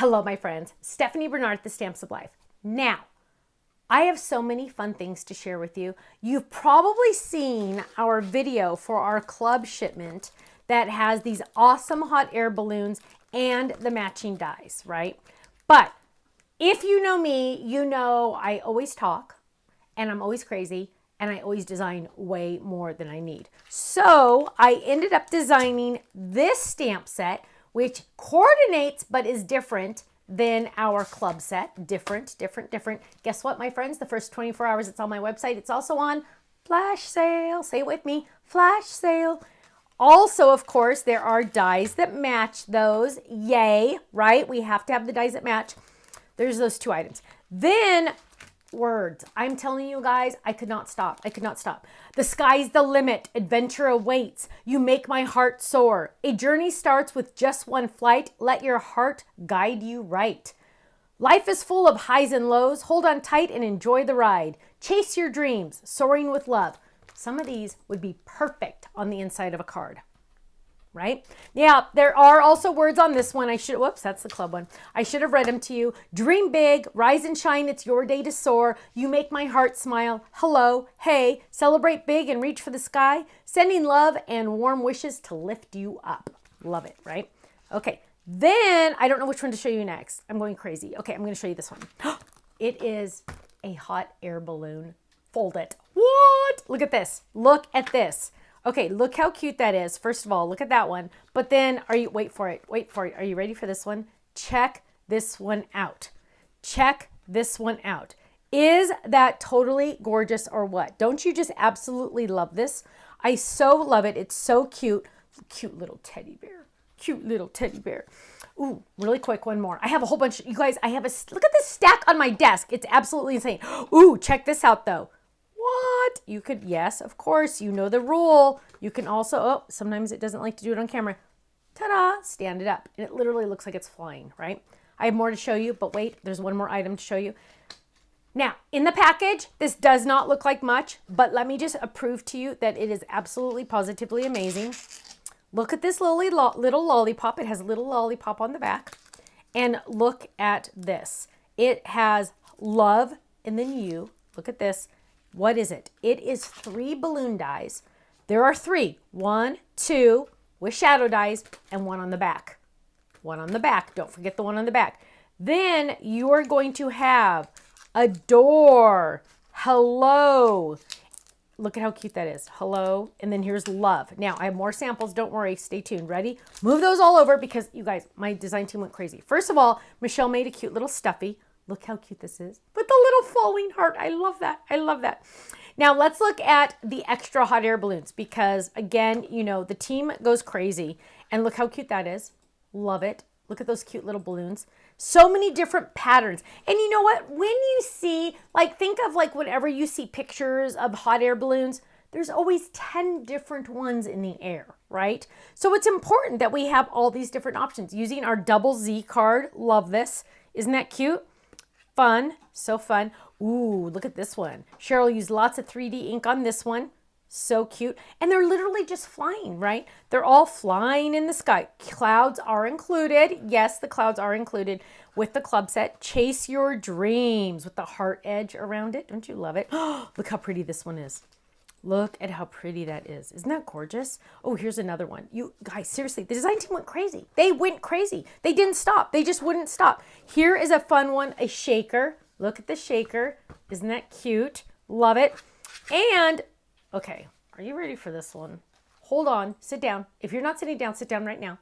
Hello, my friends. Stephanie Bernard, The Stamps of Life. Now, I have so many fun things to share with you. You've probably seen our video for our club shipment that has these awesome hot air balloons and the matching dies, right? But if you know me, you know I always talk and I'm always crazy and I always design way more than I need. So I ended up designing this stamp set, which coordinates but is different than our club set. Different. Guess what, my friends? The first 24 hours it's on my website. It's also on flash sale. Say it with me, flash sale. Also, of course, there are dies that match those. Yay, right? We have to have the dies that match. There's those two items. Then words. I'm telling you guys, I could not stop. The sky's the limit. Adventure awaits. You make my heart soar. A journey starts with just one flight. Let your heart guide you right. Life is full of highs and lows. Hold on tight and enjoy the ride. Chase your dreams. Soaring with love. Some of these would be perfect on the inside of a card. Right? Yeah, there are also words on this one. Whoops, that's the club one. I should have read them to you. Dream big, rise and shine, it's your day to soar. You make my heart smile. Hello, hey, celebrate big and reach for the sky. Sending love and warm wishes to lift you up. Love it, right? Okay, then I don't know which one to show you next. I'm going crazy. Okay, I'm going to show you this one. It is a hot air balloon. Fold it. What? Look at this. Look at this. Okay, look how cute that is. First of all, look at that one. But then, wait for it. Are you ready for this one? Check this one out. Check this one out. Is that totally gorgeous or what? Don't you just absolutely love this? I so love it. It's so cute. Cute little teddy bear. Cute little teddy bear. Ooh, really quick, one more. I have a whole bunch. You guys, look at this stack on my desk. It's absolutely insane. Ooh, check this out though. What? You could, yes, of course, you know the rule. You can also, oh, sometimes it doesn't like to do it on camera. Ta-da, stand it up. And it literally looks like it's flying, right? I have more to show you, but wait, there's one more item to show you. Now, in the package, this does not look like much, but let me just prove to you that it is absolutely positively amazing. Look at this little lollipop. It has a little lollipop on the back. And look at this. It has love and then you. Look at this. What is it? It is 3 balloon dies. There are 3. 1, 2 with shadow dies and 1 on the back. 1 on the back. Don't forget the 1 on the back. Then you are going to have adore, hello. Look at how cute that is. Hello. And then here's love. Now I have more samples. Don't worry. Stay tuned. Ready? Move those all over because you guys, my design team went crazy. First of all, Michelle made a cute little stuffy. Look how cute this is. With the little falling heart. I love that. I love that. Now let's look at the extra hot air balloons because again, you know, the team goes crazy and look how cute that is. Love it. Look at those cute little balloons. So many different patterns. And you know what? When you see, think of whenever you see pictures of hot air balloons, there's always 10 different ones in the air, right? So it's important that we have all these different options. Using our double Z card. Love this. Isn't that cute? Fun, so fun. Ooh, look at this one. Cheryl used lots of 3D ink on this one. So cute. And they're literally just flying, right? They're all flying in the sky. Clouds are included. Yes, the clouds are included with the club set. Chase your dreams with the heart edge around it. Don't you love it? Look how pretty this one is. Look at how pretty that is. Isn't that gorgeous? Oh, here's another one. You guys, seriously, the design team went crazy. They went crazy. They didn't stop. They just wouldn't stop. Here is a fun one, a shaker. Look at the shaker. Isn't that cute? Love it. And, okay, are you ready for this one? Hold on, sit down. If you're not sitting down, sit down right now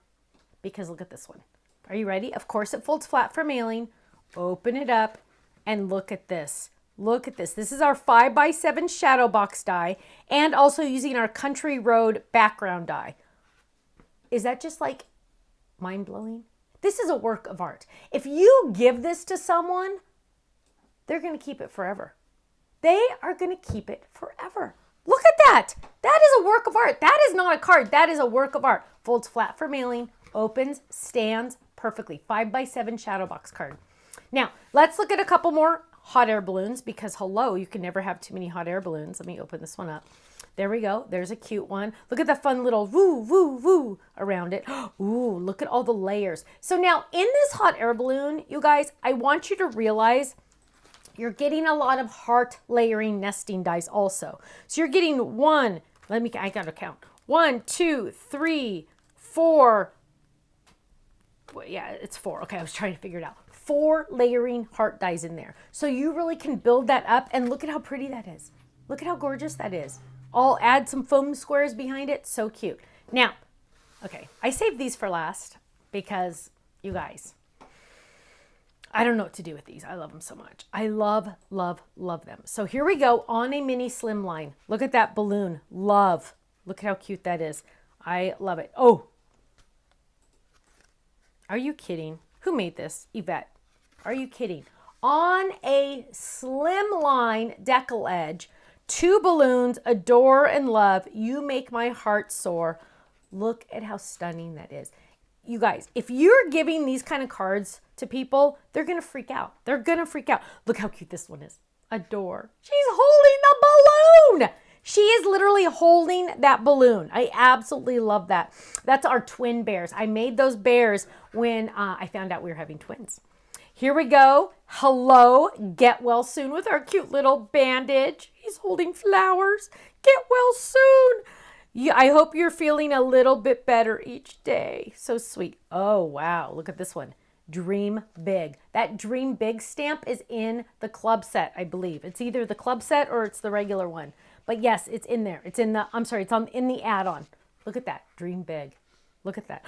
because look at this one. Are you ready? Of course, it folds flat for mailing. Open it up and look at this. Look at this. This is our 5x7 shadow box die and also using our country road background die. Is that just mind-blowing? This is a work of art. If you give this to someone, they're going to keep it forever. They are going to keep it forever. Look at that. That is a work of art. That is not a card. That is a work of art. Folds flat for mailing, opens, stands perfectly. 5x7 shadow box card. Now, let's look at a couple more hot air balloons because hello, you can never have too many hot air balloons. Let me open this one up. There we go. There's a cute one. Look at the fun little woo, woo, woo around it. Ooh, look at all the layers. So now in this hot air balloon, you guys, I want you to realize you're getting a lot of heart layering nesting dies also. So you're getting one, I gotta count. 1, 2, 3, 4. Well, yeah, it's 4. Okay, I was trying to figure it out. 4 layering heart dies in there. So you really can build that up, and look at how pretty that is. Look at how gorgeous that is. I'll add some foam squares behind it. So cute. Now, okay, I saved these for last because, you guys, I don't know what to do with these. I love them so much. I love, love, love them. So here we go on a mini slim line. Look at that balloon. Love. Look at how cute that is. I love it. Oh, are you kidding? Who made this? Yvette. Are you kidding? On a slim line decal edge, 2 balloons, adore and love. You make my heart soar. Look at how stunning that is. You guys, if you're giving these kind of cards to people, they're going to freak out. They're going to freak out. Look how cute this one is. Adore. She's holding the balloon. She is literally holding that balloon. I absolutely love that. That's our twin bears. I made those bears when I found out we were having twins. Here we go. Hello, get well soon with our cute little bandage. He's holding flowers. Get well soon. Yeah, I hope you're feeling a little bit better each day. So sweet. Oh, wow. Look at this one. Dream Big. That Dream Big stamp is in the club set, I believe. It's either the club set or it's the regular one. But yes, it's in there. It's in the, in the add-on. Look at that. Dream Big. Look at that.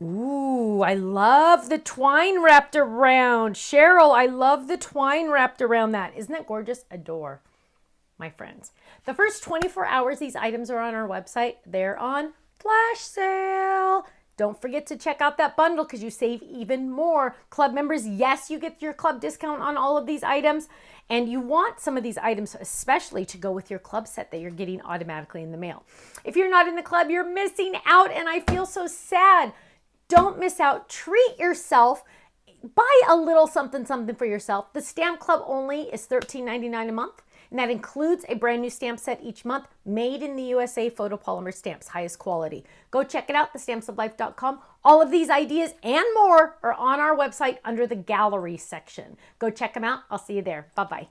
Ooh, I love the twine wrapped around. Cheryl, I love the twine wrapped around that. Isn't that gorgeous? Adore, my friends. The first 24 hours these items are on our website. They're on flash sale. Don't forget to check out that bundle because you save even more. Club members, yes, you get your club discount on all of these items. And you want some of these items especially to go with your club set that you're getting automatically in the mail. If you're not in the club, you're missing out, and I feel so sad. Don't miss out. Treat yourself. Buy a little something for yourself. The Stamp Club only is $13.99 a month, and that includes a brand new stamp set each month made in the USA photopolymer stamps, highest quality. Go check it out, thestampsoflife.com. All of these ideas and more are on our website under the gallery section. Go check them out. I'll see you there. Bye-bye.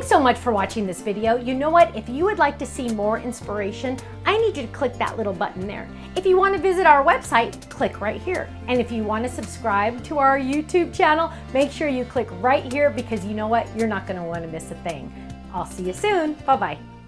so much for watching this video. You know what? If you would like to see more inspiration, I need you to click that little button there. If you want to visit our website, click right here. And if you want to subscribe to our YouTube channel, make sure you click right here because you know what? You're not going to want to miss a thing. I'll see you soon. Bye-bye.